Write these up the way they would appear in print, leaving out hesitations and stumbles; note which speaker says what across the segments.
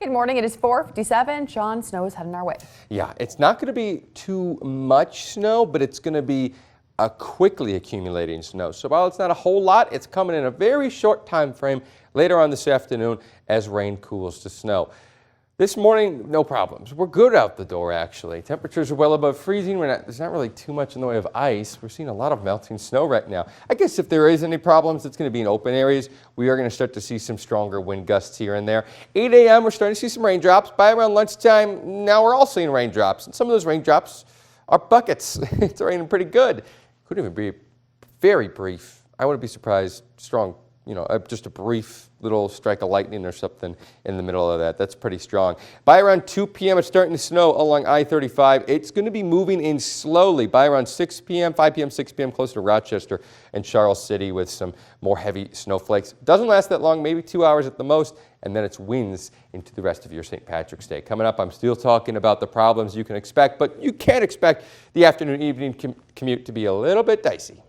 Speaker 1: Good morning. It is 4:57. Sean, snow is heading our way.
Speaker 2: Yeah, it's not going to be too much snow, but it's going to be a quickly accumulating snow. So while it's not a whole lot, it's coming in a very short time frame later on this afternoon as rain cools to snow. This morning, no problems. We're good out the door, actually. Temperatures are well above freezing. There's not really too much in the way of ice. We're seeing a lot of melting snow right now. I guess if there is any problems, it's going to be in open areas. We are going to start to see some stronger wind gusts here and there. 8 a.m., we're starting to see some raindrops. By around lunchtime, now we're all seeing raindrops. And some of those raindrops are buckets. It's raining pretty good. Could even be very brief. I wouldn't be surprised. Strong, just a brief little strike of lightning or something in the middle of that. That's pretty strong. By around 2 p.m., it's starting to snow along I-35. It's going to be moving in slowly. By around 6 p.m., 5 p.m., 6 p.m., close to Rochester and Charles City with some more heavy snowflakes. Doesn't last that long, maybe 2 hours at the most, and then it's winds into the rest of your St. Patrick's Day. Coming up, I'm still talking about the problems you can expect, but you can expect the afternoon-evening commute to be a little bit dicey.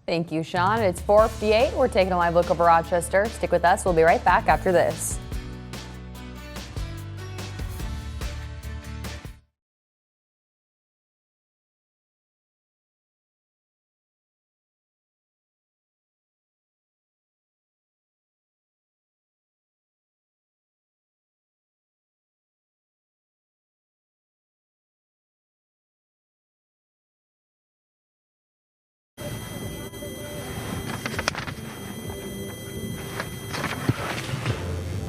Speaker 1: Thank you, Sean. It's 4:58. We're taking a live look over Rochester. Stick with us. We'll be right back after this.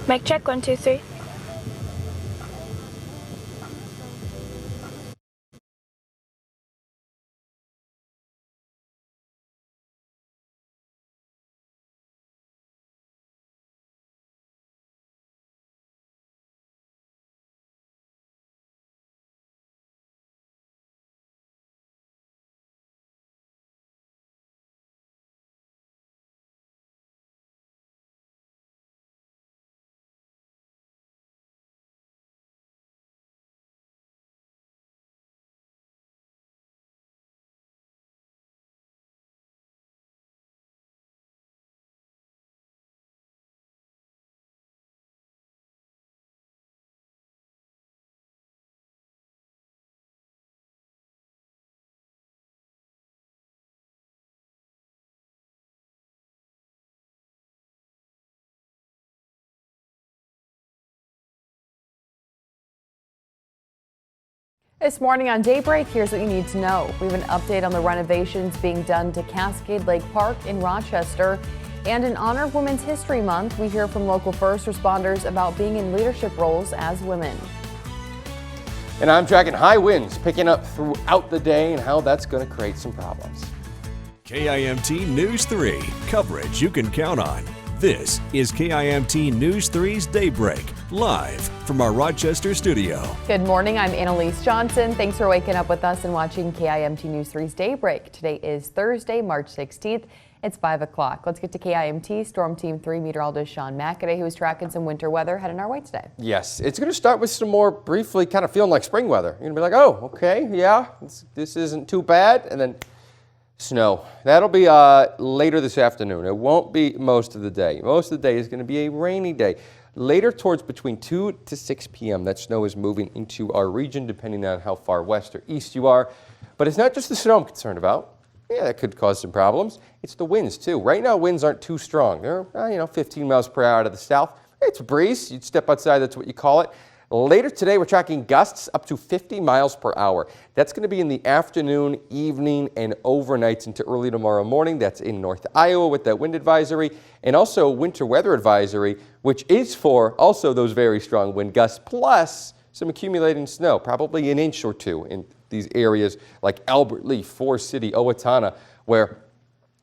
Speaker 3: Mic check, 1, 2, 3.
Speaker 1: This morning on Daybreak, here's what you need to know. We have an update on the renovations being done to Cascade Lake Park in Rochester. And in honor of Women's History Month, we hear from local first responders about being in leadership roles as women.
Speaker 2: And I'm tracking high winds picking up throughout the day and how that's going to create some problems.
Speaker 4: KIMT News 3, coverage you can count on. This is KIMT News 3's Daybreak, live from our Rochester studio.
Speaker 1: Good morning, I'm Annalise Johnson. Thanks for waking up with us and watching KIMT News 3's Daybreak. Today is Thursday, March 16th. It's 5 o'clock. Let's get to KIMT Storm Team 3 meteorologist Sean McAday, who is tracking some winter weather heading our way today.
Speaker 2: Yes, it's going to start with some more briefly kind of feeling like spring weather. You're going to be like, oh, okay, yeah, this isn't too bad. And then snow. That'll be later this afternoon. It won't be most of the day. Most of the day is going to be a rainy day. Later towards between 2 to 6 p.m., that snow is moving into our region, depending on how far west or east you are. But it's not just the snow I'm concerned about. Yeah, that could cause some problems. It's the winds, too. Right now, winds aren't too strong. They're, 15 miles per hour to the south. It's a breeze. You'd step outside, that's what you call it. Later today, we're tracking gusts up to 50 miles per hour. That's going to be in the afternoon, evening, and overnights into early tomorrow morning. That's in North Iowa with that wind advisory, and also winter weather advisory, which is for also those very strong wind gusts, plus some accumulating snow, probably an inch or two in these areas like Albert Lee, Forest City, Owatonna, where,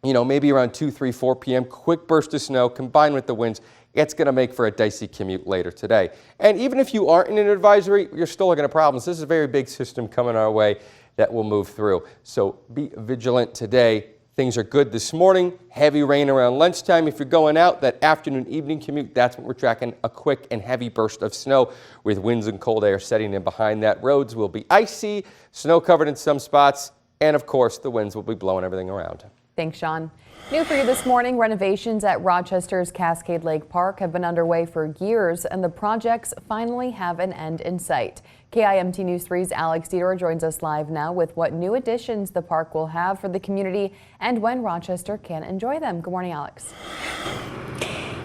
Speaker 2: maybe around 2, 3, 4 p.m., quick burst of snow combined with the winds. It's going to make for a dicey commute later today. And even if you aren't in an advisory, you're still looking at problems. This is a very big system coming our way that will move through. So be vigilant today. Things are good this morning. Heavy rain around lunchtime. If you're going out, that afternoon, evening commute, that's what we're tracking, a quick and heavy burst of snow with winds and cold air setting in behind that. Roads will be icy, snow covered in some spots, and of course, the winds will be blowing everything around.
Speaker 1: Thanks, Sean. New for you this morning, renovations at Rochester's Cascade Lake Park have been underway for years, and the projects finally have an end in sight. KIMT News 3's Alex Dieter joins us live now with what new additions the park will have for the community and when Rochester can enjoy them. Good morning, Alex.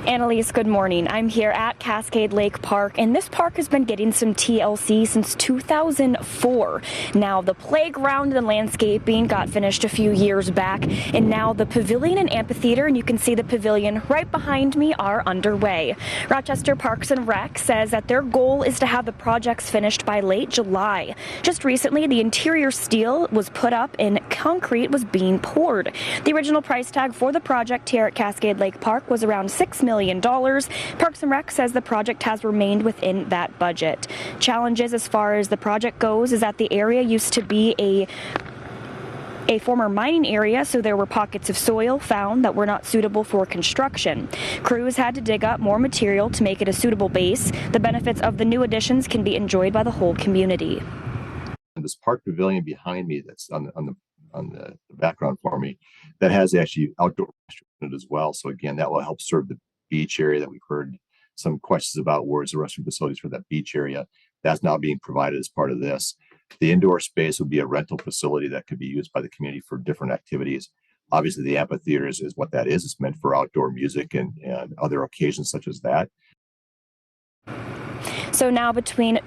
Speaker 3: Annalise, good morning. I'm here at Cascade Lake Park, and this park has been getting some TLC since 2004. Now, the playground and landscaping got finished a few years back, and now the pavilion and amphitheater, and you can see the pavilion right behind me, are underway. Rochester Parks and Rec says that their goal is to have the projects finished by late July. Just recently, the interior steel was put up and concrete was being poured. The original price tag for the project here at Cascade Lake Park was around $6 million. Parks and Rec says the project has remained within that budget. Challenges as far as the project goes is that the area used to be a former mining area, so there were pockets of soil found that were not suitable for construction. Crews had to dig up more material to make it a suitable base. The benefits of the new additions can be enjoyed by the whole community.
Speaker 5: This park pavilion behind me that's on the background for me, that has actually outdoor restroom in it as well. So again, that will help serve the beach area that we've heard some questions about. Where's the restroom facilities for that beach area? That's now being provided as part of this. The indoor space would be a rental facility that could be used by the community for different activities. Obviously, the amphitheater is what that is. It's meant for outdoor music and other occasions such as that.
Speaker 3: So now between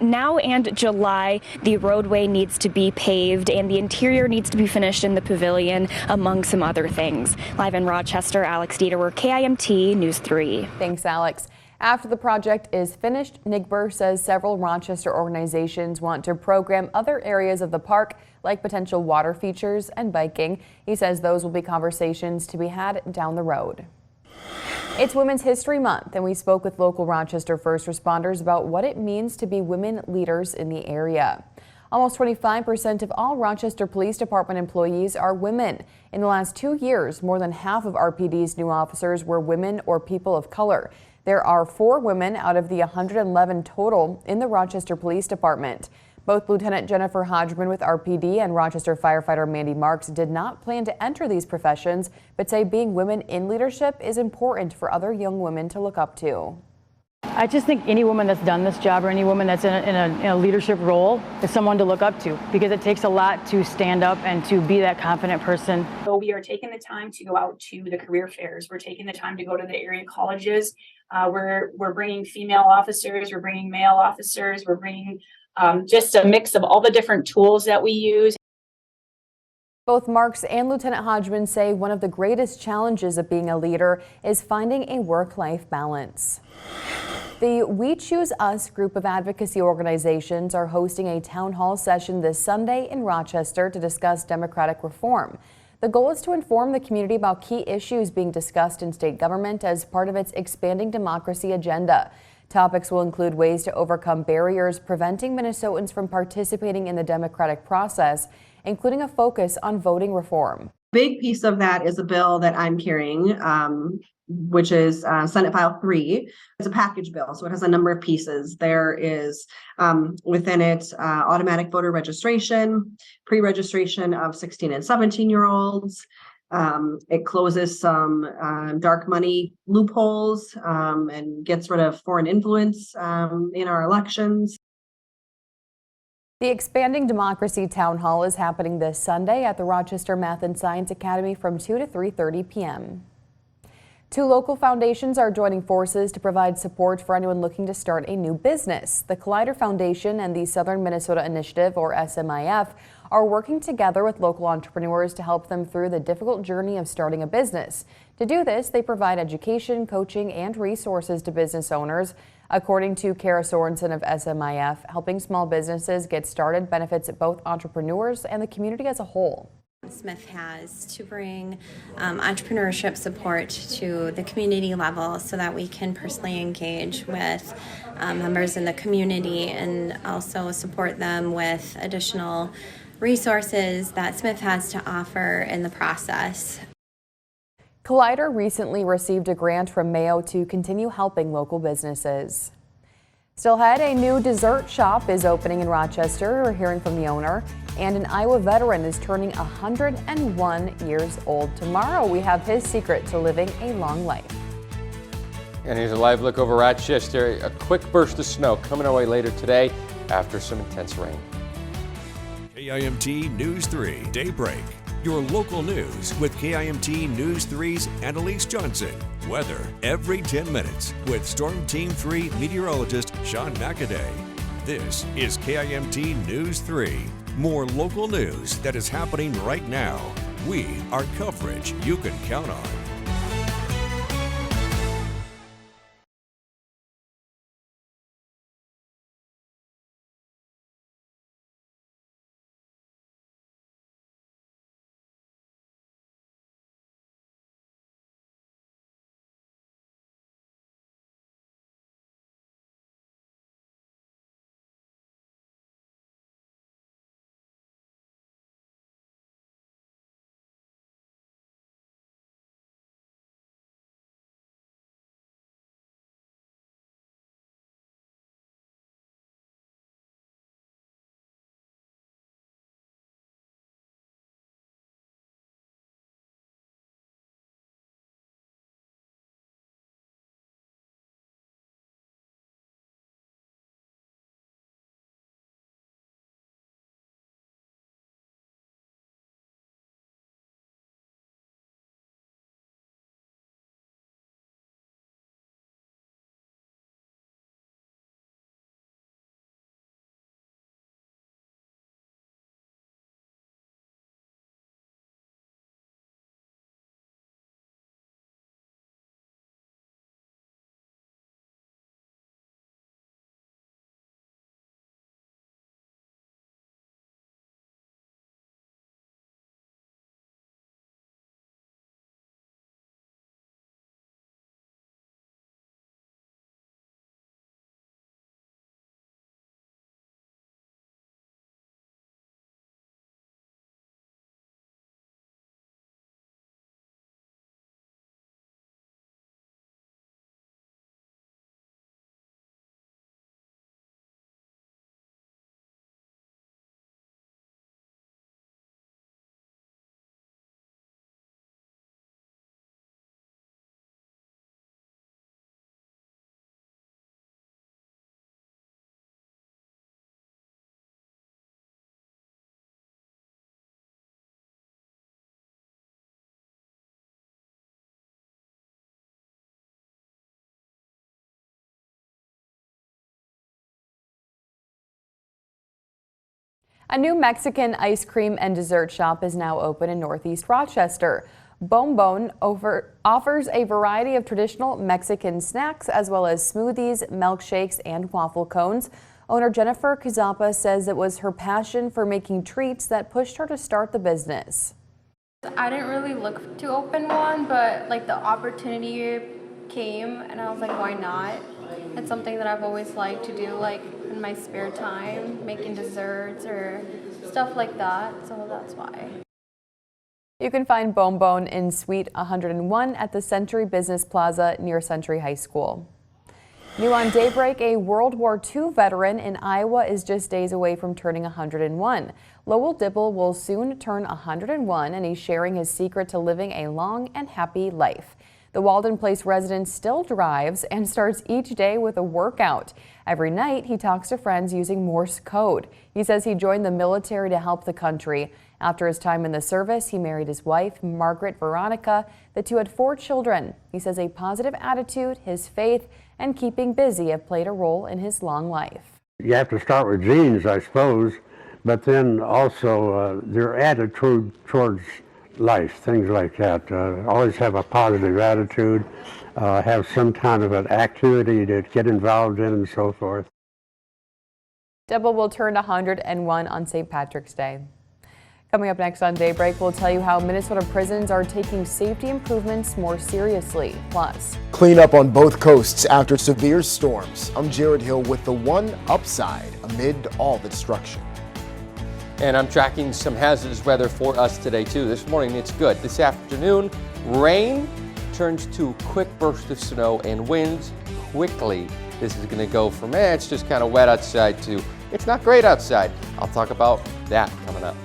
Speaker 3: now and July, the roadway needs to be paved and the interior needs to be finished in the pavilion, among some other things. Live in Rochester, Alex Dieter, KIMT News 3.
Speaker 1: Thanks, Alex. After the project is finished, Nigber says several Rochester organizations want to program other areas of the park, like potential water features and biking. He says those will be conversations to be had down the road. It's Women's History Month, and we spoke with local Rochester first responders about what it means to be women leaders in the area. Almost 25% of all Rochester Police Department employees are women. In the last 2 years, more than half of RPD's new officers were women or people of color. There are 4 women out of the 111 total in the Rochester Police Department. Both Lieutenant Jennifer Hodgman with RPD and Rochester firefighter Mandy Marks did not plan to enter these professions, but say being women in leadership is important for other young women to look up to.
Speaker 6: I just think any woman that's done this job or any woman that's in a leadership role is someone to look up to, because it takes a lot to stand up and to be that confident person.
Speaker 7: So we are taking the time to go out to the career fairs. We're taking the time to go to the area colleges. We're bringing female officers, we're bringing male officers, we're bringing just a mix of all the different tools that we use.
Speaker 1: Both Marks and Lieutenant Hodgman say one of the greatest challenges of being a leader is finding a work-life balance. The We Choose Us group of advocacy organizations are hosting a town hall session this Sunday in Rochester to discuss democratic reform. The goal is to inform the community about key issues being discussed in state government as part of its expanding democracy agenda. Topics will include ways to overcome barriers preventing Minnesotans from participating in the democratic process, including a focus on voting reform.
Speaker 8: Big piece of that is a bill that I'm carrying, which is Senate File 3. It's a package bill, so it has a number of pieces. There is within it automatic voter registration, pre-registration of 16 and 17-year-olds. It closes some dark money loopholes and gets rid of foreign influence in our elections.
Speaker 1: The Expanding Democracy Town Hall is happening this Sunday at the Rochester Math and Science Academy from 2 to 3:30 p.m. 2 local foundations are joining forces to provide support for anyone looking to start a new business. The Collider Foundation and the Southern Minnesota Initiative, or SMIF, are working together with local entrepreneurs to help them through the difficult journey of starting a business. To do this, they provide education, coaching, and resources to business owners. According to Kara Sorensen of SMIF, helping small businesses get started benefits both entrepreneurs and the community as a whole.
Speaker 9: SMIF has to bring entrepreneurship support to the community level so that we can personally engage with members in the community and also support them with additional resources that SMIF has to offer in the process.
Speaker 1: Collider recently received a grant from Mayo to continue helping local businesses. Still ahead, a new dessert shop is opening in Rochester. We're hearing from the owner. And an Iowa veteran is turning 101 years old tomorrow. We have his secret to living a long life.
Speaker 2: And here's a live look over Rochester. A quick burst of snow coming our way later today after some intense rain.
Speaker 4: KIMT News 3 Daybreak. Your local news with KIMT News 3's Annalise Johnson. Weather every 10 minutes with Storm Team 3 meteorologist Sean McAday. This is KIMT News 3. More local news that is happening right now. We are coverage you can count on.
Speaker 1: A new Mexican ice cream and dessert shop is now open in Northeast Rochester. Bon offers a variety of traditional Mexican snacks as well as smoothies, milkshakes, and waffle cones. Owner Jennifer Kazapa says it was her passion for making treats that pushed her to start the business.
Speaker 10: I didn't really look to open one, but like the opportunity came and I was like, why not? It's something that I've always liked to do, like in my spare time, making desserts or stuff like that, so that's why.
Speaker 1: You can find Bon in Suite 101 at the Century Business Plaza near Century High School. New on Daybreak, a World War II veteran in Iowa is just days away from turning 101. Lowell Dibble will soon turn 101, and he's sharing his secret to living a long and happy life. The Walden Place resident still drives and starts each day with a workout. Every night, he talks to friends using Morse code. He says he joined the military to help the country. After his time in the service, he married his wife, Margaret Veronica. The two had 4 children. He says a positive attitude, his faith, and keeping busy have played a role in his long life.
Speaker 11: You have to start with genes, I suppose, but then also their attitude towards life, things like that. Always have a positive attitude, have some kind of an activity to get involved in and so forth.
Speaker 1: Dibble will turn 101 on St. Patrick's Day. Coming up next on Daybreak, we'll tell you how Minnesota prisons are taking safety improvements more seriously. Plus,
Speaker 12: cleanup on both coasts after severe storms. I'm Jared Hill with the one upside amid all the destruction.
Speaker 2: And I'm tracking some hazardous weather for us today, too. This morning, it's good. This afternoon, rain turns to quick bursts of snow and winds quickly. This is going to go from, it's just kind of wet outside to, it's not great outside. I'll talk about that coming up.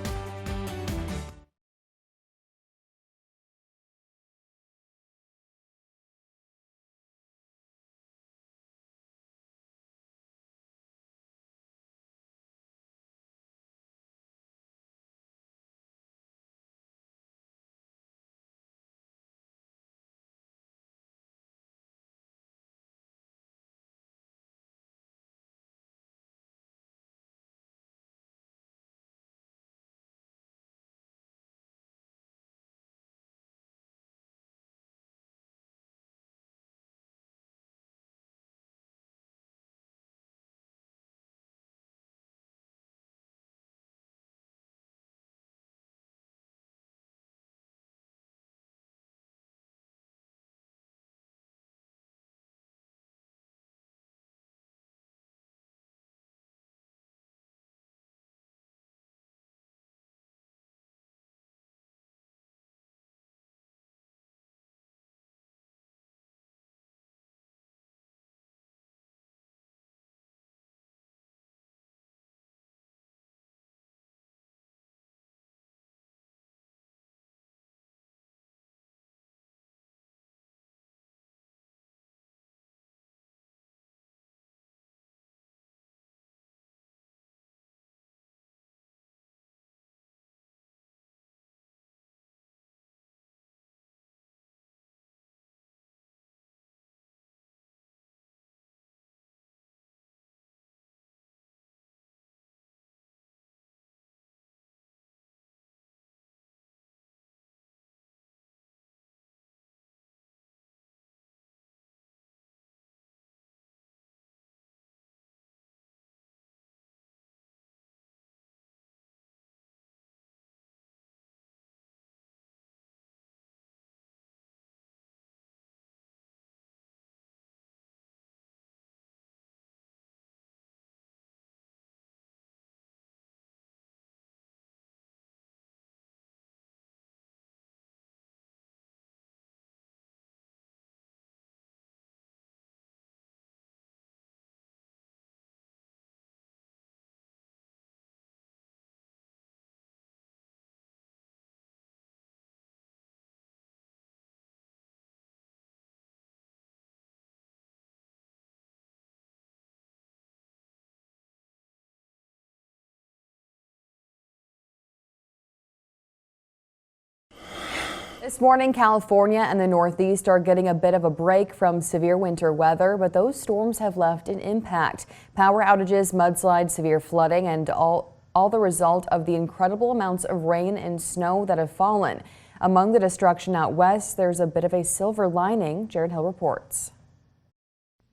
Speaker 1: This morning, California and the Northeast are getting a bit of a break from severe winter weather, but those storms have left an impact. Power outages, mudslides, severe flooding, and all the result of the incredible amounts of rain and snow that have fallen. Among the destruction out west, there's a bit of a silver lining. Jared Hill reports.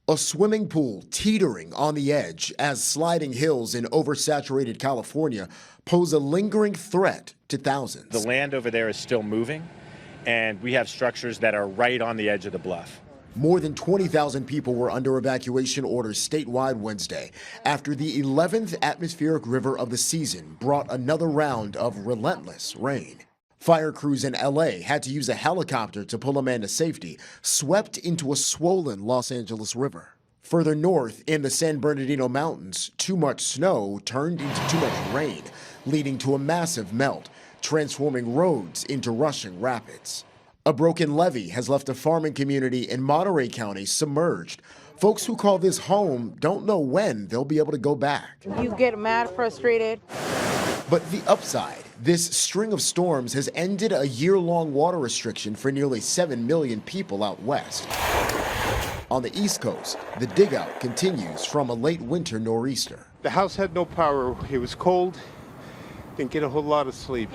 Speaker 12: A swimming pool teetering on the edge as sliding hills in oversaturated California pose a lingering threat to thousands.
Speaker 13: The land over there is still moving, and we have structures that are right on the edge of the bluff.
Speaker 12: More than 20,000 people were under evacuation orders statewide Wednesday after the 11th atmospheric river of the season brought another round of relentless rain. Fire crews in LA had to use a helicopter to pull a man to safety, swept into a swollen Los Angeles River. Further north in the San Bernardino Mountains, too much snow turned into too much rain, leading to a massive melt, transforming roads into rushing rapids. A broken levee has left a farming community in Monterey County submerged. Folks who call this home don't know when they'll be able to go back.
Speaker 14: You get mad, frustrated.
Speaker 12: But the upside, this string of storms has ended a year-long water restriction for nearly 7 million people out west. On the East Coast, the dig-out continues from a late winter nor'easter.
Speaker 15: The house had no power. It was cold. Didn't get a whole lot of sleep.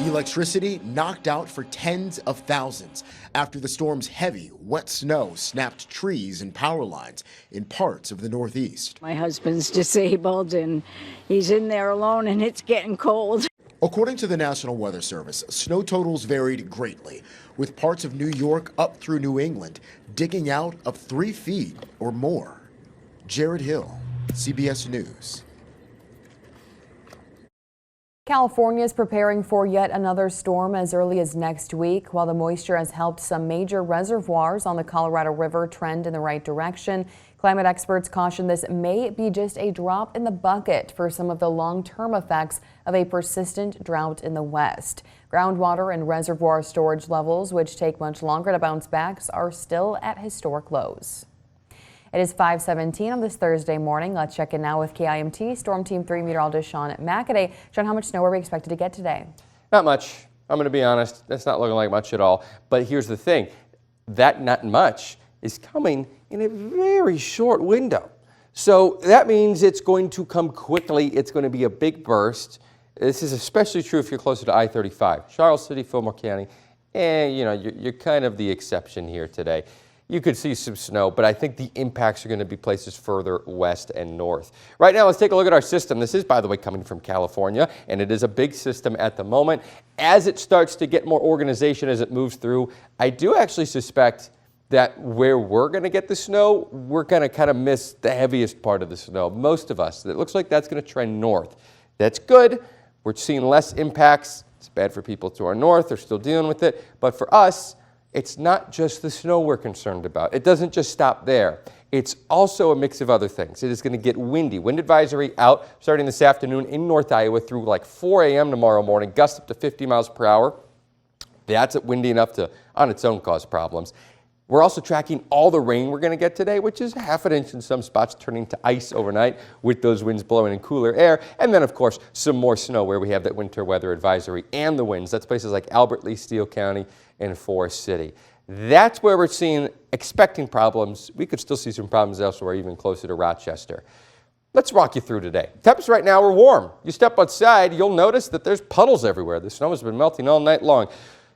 Speaker 12: Electricity knocked out for tens of thousands after the storm's heavy, wet snow snapped trees and power lines in parts of the Northeast.
Speaker 16: My husband's disabled and he's in there alone and it's getting cold.
Speaker 12: According to the National Weather Service, snow totals varied greatly, with parts of New York up through New England digging out of 3 feet or more. Jared Hill, CBS News.
Speaker 1: California is preparing for yet another storm as early as next week. While the moisture has helped some major reservoirs on the Colorado River trend in the right direction, climate experts caution this may be just a drop in the bucket for some of the long-term effects of a persistent drought in the West. Groundwater and reservoir storage levels, which take much longer to bounce back, are still at historic lows. It is 5:17 on this Thursday morning. Let's check in now with KIMT Storm Team 3 meteorologist Sean McAday. Sean, how much snow are we expected to get today?
Speaker 2: Not much. I'm going to be honest. That's not looking like much at all. But here's the thing. That not much is coming in a very short window. So that means it's going to come quickly. It's going to be a big burst. This is especially true if you're closer to I-35. Charles City, Fillmore County, you're kind of the exception here today. You could see some snow, but I think the impacts are going to be places further west and north. Right now, let's take a look at our system. This is, by the way, coming from California, and it is a big system at the moment. As it starts to get more organization as it moves through, I do actually suspect that where we're going to get the snow, we're going to kind of miss the heaviest part of the snow. Most of us. It looks like that's going to trend north. That's good. We're seeing less impacts. It's bad for people to our north. They're still dealing with it. But for us, it's not just the snow we're concerned about. It doesn't just stop there. It's also a mix of other things. It is going to get windy. Wind advisory out starting this afternoon in North Iowa through like 4 a.m. tomorrow morning, gusts up to 50 miles per hour. That's windy enough to, on its own, cause problems. We're also tracking all the rain we're going to get today, which is half an inch in some spots, turning to ice overnight with those winds blowing in cooler air. And then, of course, some more snow where we have that winter weather advisory and the winds. That's places like Albert Lee, Steele County, and Forest City. That's where we're expecting problems. We could still see some problems elsewhere, even closer to Rochester. Let's walk you through today. Temps right now are warm. You step outside, you'll notice that there's puddles everywhere. The snow has been melting all night long.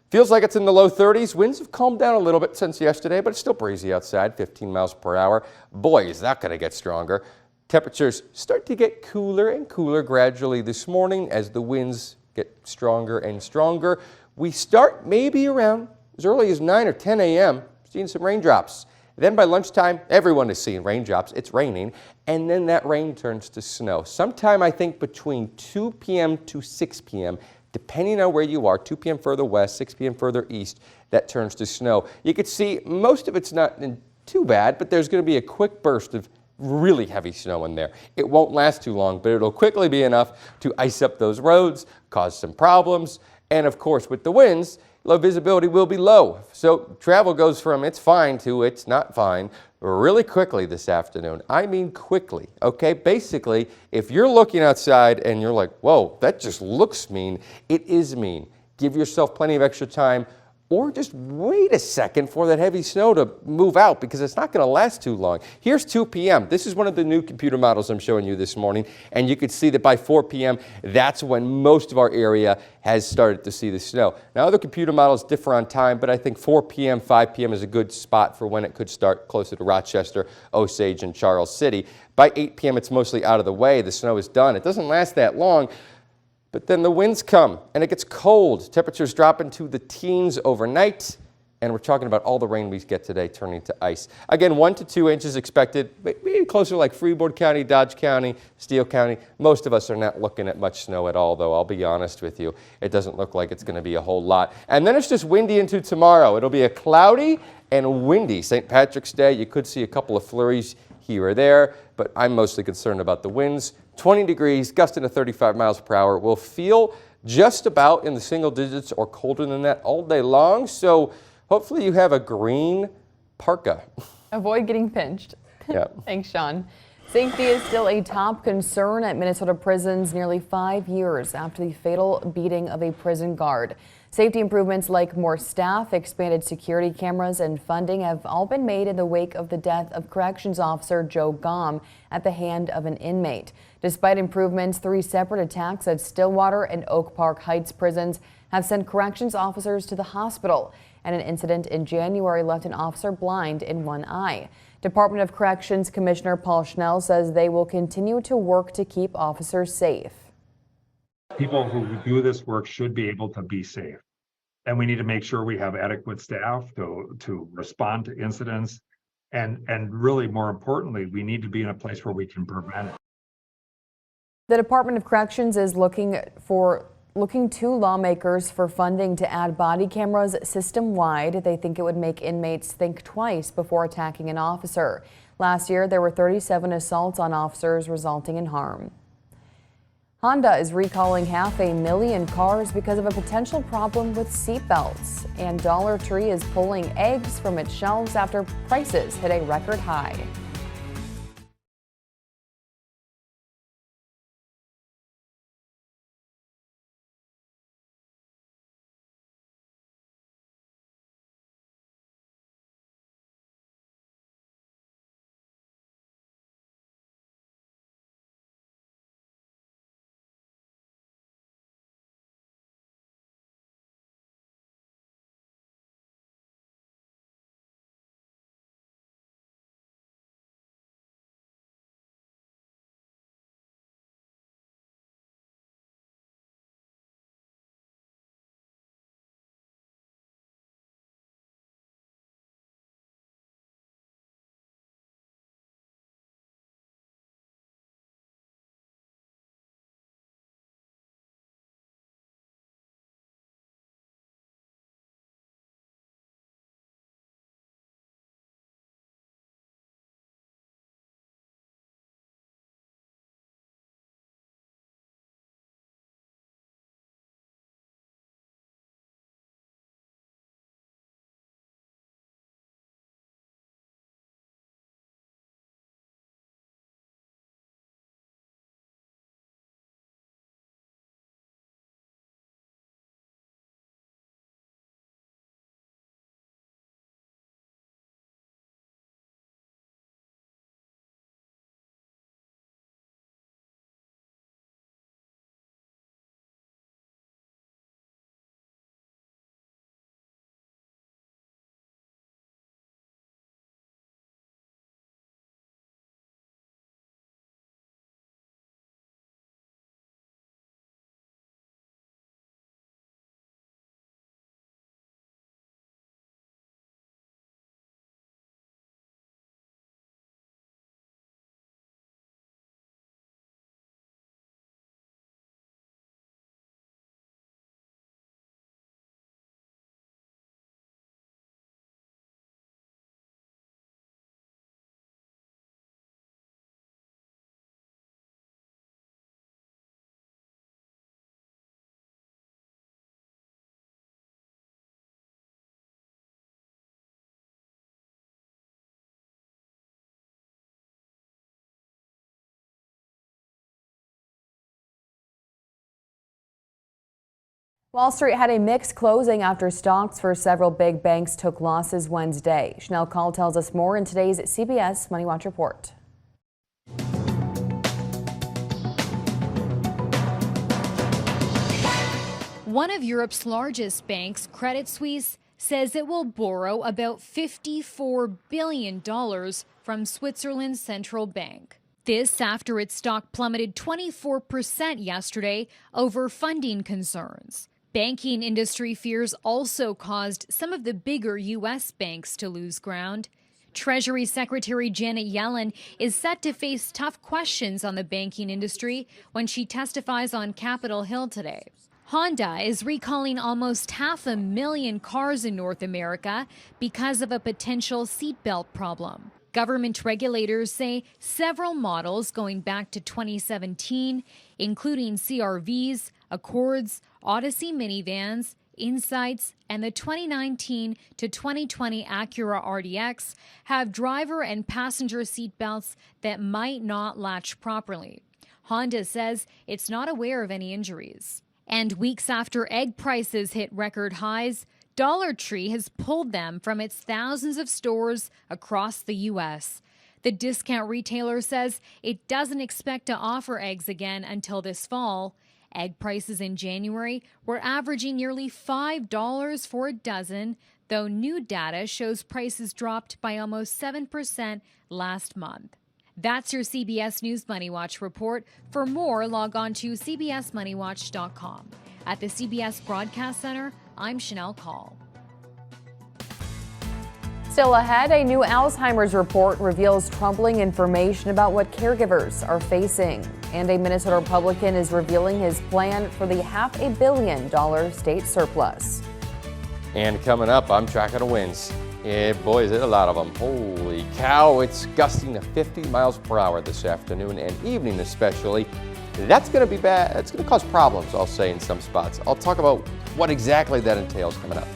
Speaker 2: Feels like it's in the low 30s. Winds have calmed down a little bit since yesterday, but it's still breezy outside, 15 miles per hour. Boy, is that going to get stronger. Temperatures start to get cooler and cooler gradually this morning as the winds get stronger and stronger. We start maybe around as early as 9 or 10 a.m. seeing some raindrops. Then by lunchtime, everyone is seeing raindrops. It's raining, and then that rain turns to snow. Sometime, I think, between 2 p.m. to 6 p.m., depending on where you are, 2 p.m. further west, 6 p.m. further east, that turns to snow. You can see most of it's not too bad, but there's going to be a quick burst of really heavy snow in there. It won't last too long, but it'll quickly be enough to ice up those roads, cause some problems, and of course, with the winds, low visibility will be low. So travel goes from it's fine to it's not fine really quickly this afternoon. I mean quickly, okay? Basically, if you're looking outside and you're like, whoa, that just looks mean, it is mean. Give yourself plenty of extra time, or just wait a second for that heavy snow to move out, because it's not going to last too long. Here's 2 p.m. This is one of the new computer models I'm showing you this morning, and you can see that by 4 p.m., that's when most of our area has started to see the snow. Now, other computer models differ on time, but I think 4 p.m., 5 p.m. is a good spot for when it could start closer to Rochester, Osage, and Charles City. By 8 p.m., it's mostly out of the way. The snow is done. It doesn't last that long. But then the winds come, and it gets cold. Temperatures drop into the teens overnight, and we're talking about all the rain we get today turning to ice. Again, 1 to 2 inches expected, maybe closer like Freeport County, Dodge County, Steele County. Most of us are not looking at much snow at all, though, I'll be honest with you. It doesn't look like it's going to be a whole lot. And then it's just windy into tomorrow. It'll be a cloudy and windy St. Patrick's Day. You could see a couple of flurries here or there, but I'm mostly concerned about the winds. 20 degrees, gusting to 35 miles per hour. We'll feel just about in the single digits or colder than that all day long. So hopefully you have a green parka.
Speaker 1: Avoid getting pinched.
Speaker 2: Yeah.
Speaker 1: Thanks, Sean. Safety is still a top concern at Minnesota prisons nearly 5 years after the fatal beating of a prison guard. Safety improvements like more staff, expanded security cameras, and funding have all been made in the wake of the death of corrections officer Joe Gom at the hand of an inmate. Despite improvements, 3 separate attacks at Stillwater and Oak Park Heights prisons have sent corrections officers to the hospital, and an incident in January left an officer blind in one eye. Department of Corrections Commissioner Paul Schnell says they will continue to work to keep officers safe.
Speaker 17: People who do this work should be able to be safe. And we need to make sure we have adequate staff to respond to incidents. And really more importantly, we need to be in a place where we can prevent it.
Speaker 1: The Department of Corrections is looking to lawmakers for funding to add body cameras system-wide. They think it would make inmates think twice before attacking an officer. Last year, there were 37 assaults on officers resulting in harm. Honda is recalling 500,000 cars because of a potential problem with seatbelts. And Dollar Tree is pulling eggs from its shelves after prices hit a record high. Wall Street had a mixed closing after stocks for several big banks took losses Wednesday. Chanel Call tells us more in today's CBS Money Watch report.
Speaker 18: One of Europe's largest banks, Credit Suisse, says it will borrow about $54 billion from Switzerland's central bank. This after its stock plummeted 24% yesterday over funding concerns. Banking industry fears also caused some of the bigger U.S. banks to lose ground. Treasury Secretary Janet Yellen is set to face tough questions on the banking industry when she testifies on Capitol Hill today. Honda is recalling almost 500,000 cars in North America because of a potential seatbelt problem. Government regulators say several models going back to 2017, including CR-Vs, Accords, Odyssey minivans, Insights, and the 2019 to 2020 Acura RDX have driver and passenger seatbelts that might not latch properly. Honda says it's not aware of any injuries. And weeks after egg prices hit record highs, Dollar Tree has pulled them from its thousands of stores across the U.S. The discount retailer says it doesn't expect to offer eggs again until this fall. Egg prices in January were averaging nearly $5 for a dozen, though new data shows prices dropped by almost 7% last month. That's your CBS News Money Watch report. For more, log on to cbsmoneywatch.com. At the CBS Broadcast Center, I'm Chanel Call.
Speaker 1: Still ahead, a new Alzheimer's report reveals troubling information about what caregivers are facing. And a Minnesota Republican is revealing his plan for the $500 million state surplus.
Speaker 2: And coming up, I'm tracking the winds. Yeah, boy, is it a lot of them. Holy cow, it's gusting to 50 miles per hour this afternoon and evening especially. That's going to be bad. That's going to cause problems, I'll say, in some spots. I'll talk about what exactly that entails coming up.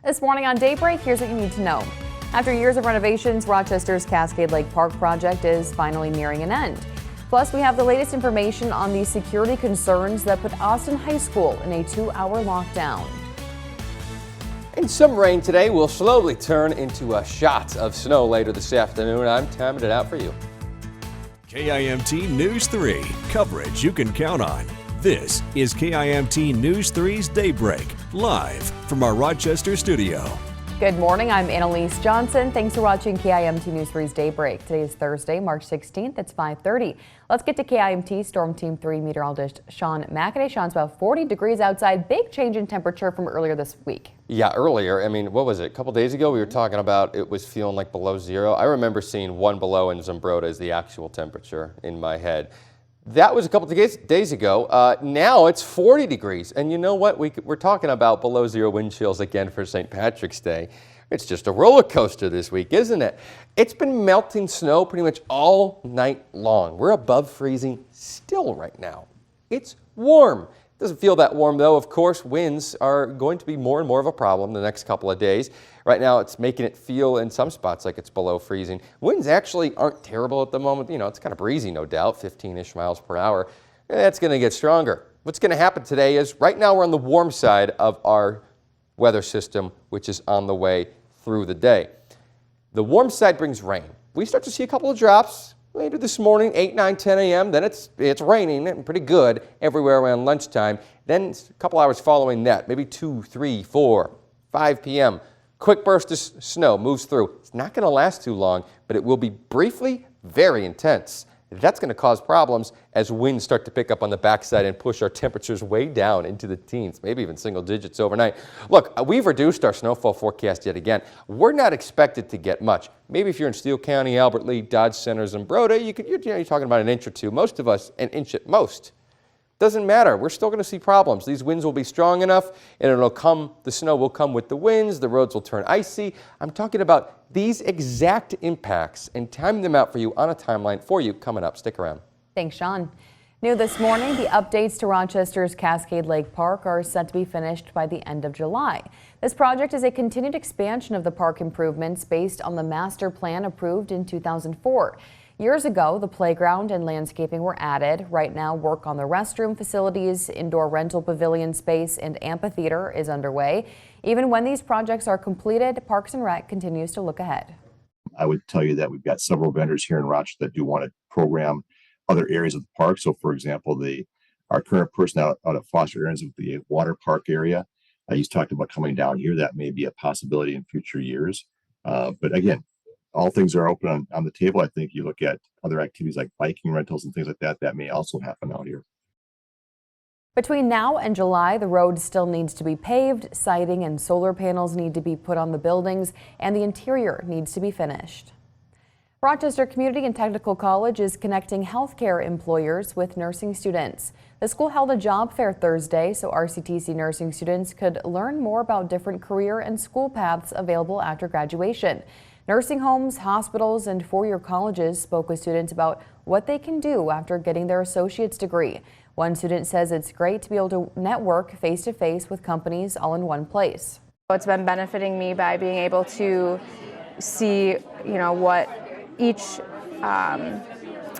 Speaker 1: This morning on Daybreak, here's what you need to know. After years of renovations, Rochester's Cascade Lake Park project is finally nearing an end. Plus, we have the latest information on the security concerns that put Austin High School in a 2-hour lockdown.
Speaker 2: And some rain today will slowly turn into a shot of snow later this afternoon. I'm timing it out for you.
Speaker 4: KIMT News 3, coverage you can count on. This is KIMT News 3's Daybreak, live from our Rochester studio.
Speaker 1: Good morning, I'm Annalise Johnson. Thanks for watching KIMT News 3's Daybreak. Today is Thursday, March 16th. It's 5:30. Let's get to KIMT Storm Team 3 meteorologist Sean McAday. Sean's about 40 degrees outside. Big change in temperature from earlier this week.
Speaker 2: Yeah, earlier, I mean, what was it? A couple days ago, we were talking about it was feeling like below zero. I remember seeing 1 below in Zumbrota as the actual temperature in my head. That was a couple of days ago. Now it's 40 degrees. And you know what? We're talking about below zero wind chills again for St. Patrick's Day. It's just a roller coaster this week, isn't it? It's been melting snow pretty much all night long. We're above freezing still right now. It's warm. Doesn't feel that warm though. Of course, winds are going to be more and more of a problem the next couple of days. Right now, it's making it feel in some spots like it's below freezing. Winds actually aren't terrible at the moment. You know, it's kind of breezy, no doubt, 15-ish miles per hour. That's going to get stronger. What's going to happen today is right now we're on the warm side of our weather system, which is on the way through the day. The warm side brings rain. We start to see a couple of drops later this morning, 8, 9, 10 a.m. Then it's raining and pretty good everywhere around lunchtime. Then a couple hours following that, maybe 2, 3, 4, 5 p.m. Quick burst of snow moves through. It's not going to last too long, but it will be briefly very intense. That's going to cause problems as winds start to pick up on the backside and push our temperatures way down into the teens, maybe even single digits overnight. Look, we've reduced our snowfall forecast yet again. We're not expected to get much. Maybe if you're in Steele County, Albert Lee, Dodge Center, Zumbrota, you're talking about an inch or two. Most of us, an inch at most. Doesn't matter. We're still going to see problems. These winds will be strong enough, and the snow will come with the winds. The roads will turn icy. I'm talking about these exact impacts and timing them out for you on a timeline for you coming up. Stick around.
Speaker 1: Thanks, Sean. New this morning, the updates to Rochester's Cascade Lake Park are set to be finished by the end of July. This project is a continued expansion of the park improvements based on the master plan approved in 2004. Years ago, the playground and landscaping were added. Right now, work on the restroom facilities, indoor rental pavilion space, and amphitheater is underway. Even when these projects are completed, Parks and Rec continues to look ahead.
Speaker 5: I would tell you that we've got several vendors here in Rochester that do want to program other areas of the park. So, for example, our current person out at Foster Areas of the water park area, he's talked about coming down here. That may be a possibility in future years. But again, all things are open on the table. I think you look at other activities like biking rentals and things like that, that may also happen out here.
Speaker 1: Between now and July, the road still needs to be paved, siding and solar panels need to be put on the buildings, and the interior needs to be finished. Rochester Community and Technical College is connecting healthcare employers with nursing students. The school held a job fair Thursday so RCTC nursing students could learn more about different career and school paths available after graduation. Nursing homes, hospitals, and four-year colleges spoke with students about what they can do after getting their associate's degree. One student says it's great to be able to network face-to-face with companies all in one place.
Speaker 19: It's been benefiting me by being able to see, what each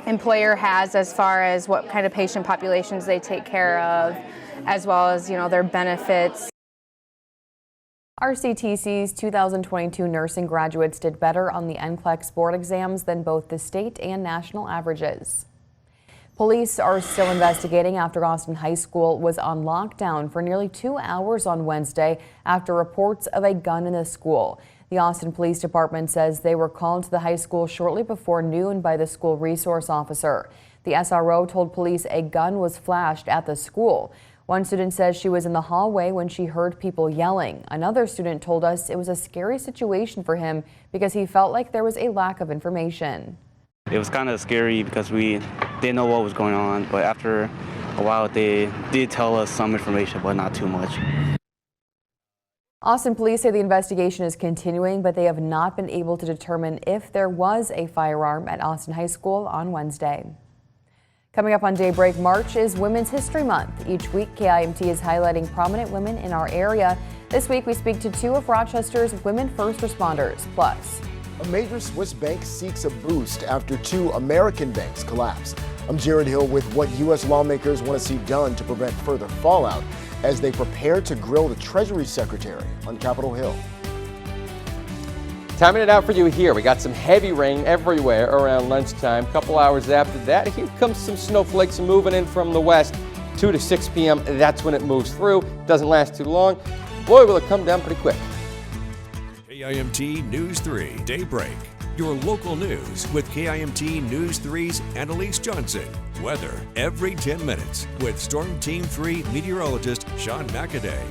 Speaker 19: employer has as far as what kind of patient populations they take care of, as well as, their benefits.
Speaker 1: RCTC's 2022 nursing graduates did better on the NCLEX board exams than both the state and national averages. Police are still investigating after Austin High School was on lockdown for nearly 2 hours on Wednesday after reports of a gun in the school. The Austin Police Department says they were called to the high school shortly before noon by the school resource officer. The SRO told police a gun was flashed at the school. One student says she was in the hallway when she heard people yelling. Another student told us it was a scary situation for him because he felt like there was a lack of information.
Speaker 20: It was kind of scary because we didn't know what was going on, but after a while they did tell us some information, but not too much.
Speaker 1: Austin police say the investigation is continuing, but they have not been able to determine if there was a firearm at Austin High School on Wednesday. Coming up on Daybreak, March is Women's History Month. Each week, KIMT is highlighting prominent women in our area. This week, we speak to two of Rochester's women first responders. Plus,
Speaker 12: a major Swiss bank seeks a boost after two American banks collapse. I'm Jared Hill with what U.S. lawmakers want to see done to prevent further fallout as they prepare to grill the Treasury Secretary on Capitol Hill.
Speaker 2: Timing it out for you here. We got some heavy rain everywhere around lunchtime. Couple hours after that, here comes some snowflakes moving in from the west. 2 to 6 p.m. That's when it moves through. Doesn't last too long. Boy, will it come down pretty quick.
Speaker 4: KIMT News 3 Daybreak. Your local news with KIMT News 3's Annalise Johnson. Weather every 10 minutes with Storm Team 3 meteorologist Sean McAday.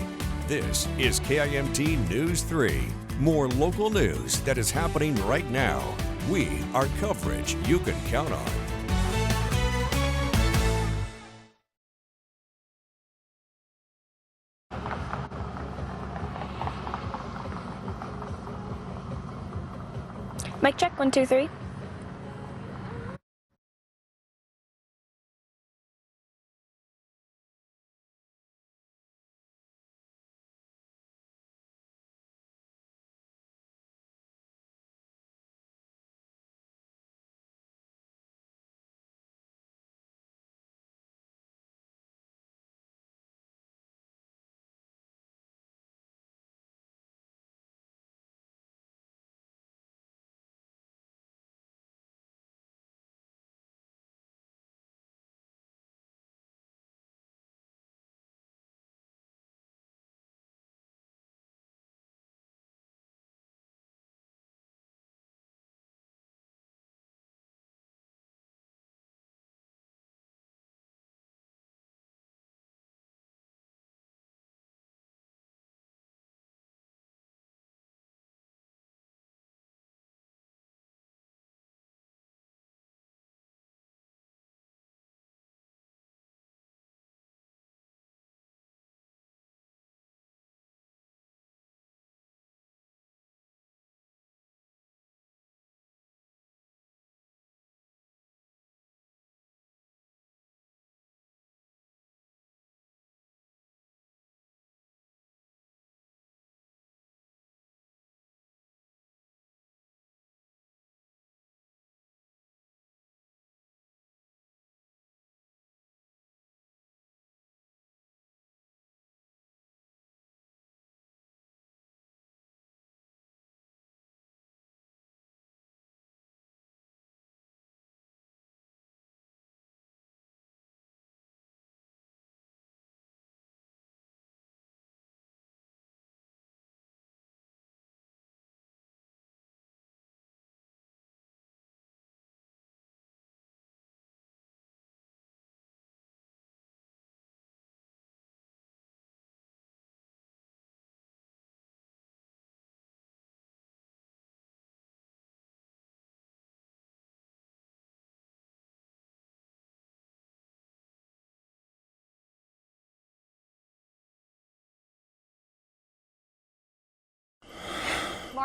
Speaker 4: This is KIMT News 3. More local news that is happening right now. We are coverage you can count on.
Speaker 3: Mic check, 1, 2, 3.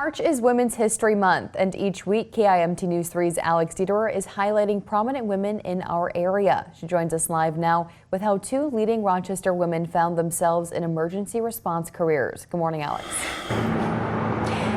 Speaker 1: March is Women's History Month, and each week KIMT News 3's Alex Dieterer is highlighting prominent women in our area. She joins us live now with how 2 leading Rochester women found themselves in emergency response careers. Good morning, Alex.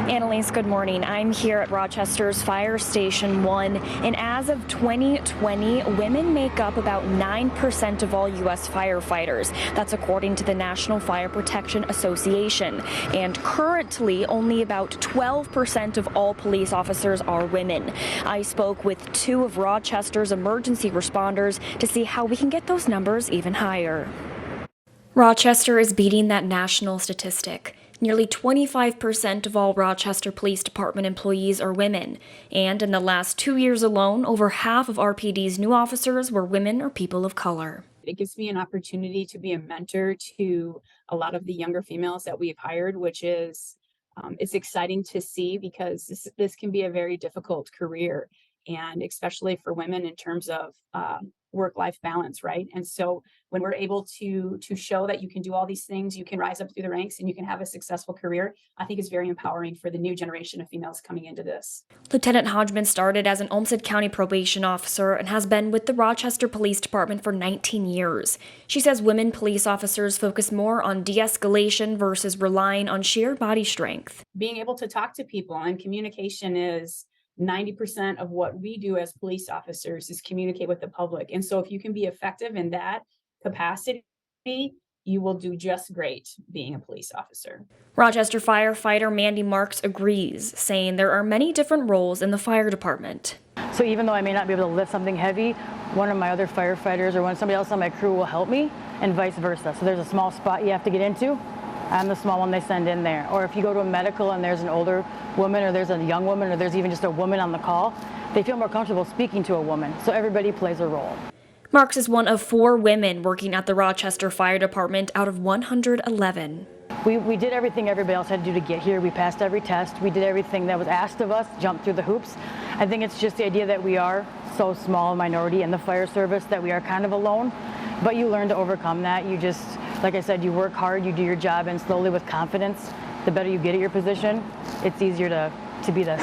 Speaker 3: Annalise, good morning. I'm here at Rochester's Fire Station 1, and as of 2020, women make up about 9% of all U.S. firefighters. That's according to the National Fire Protection Association. And currently, only about 12% of all police officers are women. I spoke with 2 of Rochester's emergency responders to see how we can get those numbers even higher. Rochester is beating that national statistic. Nearly 25% of all Rochester Police Department employees are women, and in the last 2 years alone, over half of RPD's new officers were women or people of color.
Speaker 7: It gives me an opportunity to be a mentor to a lot of the younger females that we've hired, which is it's exciting to see because this can be a very difficult career, and especially for women in terms of work-life balance, right? And so when we're able to show that you can do all these things, you can rise up through the ranks and you can have a successful career, I think is very empowering for the new generation of females coming into this.
Speaker 3: Lieutenant Hodgman started as an Olmsted County probation officer and has been with the Rochester Police Department for 19 years. She says women police officers focus more on de-escalation versus relying on sheer body strength.
Speaker 7: Being able to talk to people, and communication is 90% of what we do as police officers is communicate with the public. And so if you can be effective in that capacity, you will do just great being a police officer.
Speaker 3: Rochester firefighter Mandy Marks agrees, saying there are many different roles in the fire department.
Speaker 6: So even though I may not be able to lift something heavy, one of my other firefighters or somebody else on my crew will help me, and vice versa. So there's a small spot you have to get into, I'm the small one they send in there. Or if you go to a medical and there's an older woman or there's a young woman or there's even just a woman on the call, they feel more comfortable speaking to a woman. So everybody plays a role.
Speaker 3: Marks is one of 4 women working at the Rochester Fire Department out of 111.
Speaker 6: We did everything everybody else had to do to get here. We passed every test. We did everything that was asked of us, jumped through the hoops. I think it's just the idea that we are so small a minority in the fire service that we are kind of alone. But you learn to overcome that. You just, like I said, you work hard, you do your job, and slowly with confidence, the better you get at your position, it's easier to be this.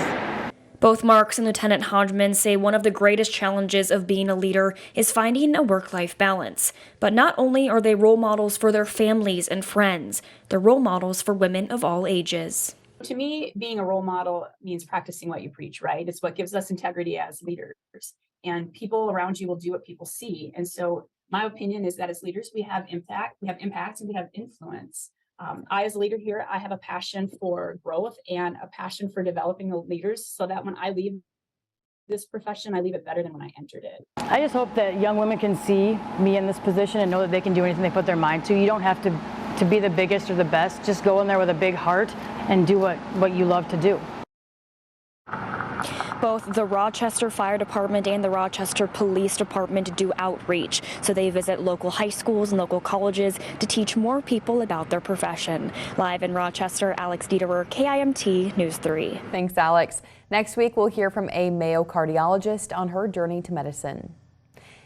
Speaker 3: Both Marks and Lieutenant Hodgman say one of the greatest challenges of being a leader is finding a work-life balance. But not only are they role models for their families and friends, they're role models for women of all ages.
Speaker 7: To me, being a role model means practicing what you preach, right? It's what gives us integrity as leaders. And people around you will do what people see. And so my opinion is that as leaders, we have impact, and we have influence. I, as a leader here, I have a passion for growth and a passion for developing the leaders so that when I leave this profession, I leave it better than when I entered it.
Speaker 6: I just hope that young women can see me in this position and know that they can do anything they put their mind to. You don't have to be the biggest or the best. Just go in there with a big heart and do what you love to do.
Speaker 3: Both the Rochester Fire Department and the Rochester Police Department do outreach, so they visit local high schools and local colleges to teach more people about their profession. Live in Rochester, Alex Dieterer, KIMT News 3.
Speaker 1: Thanks, Alex. Next week, we'll hear from a Mayo cardiologist on her journey to medicine.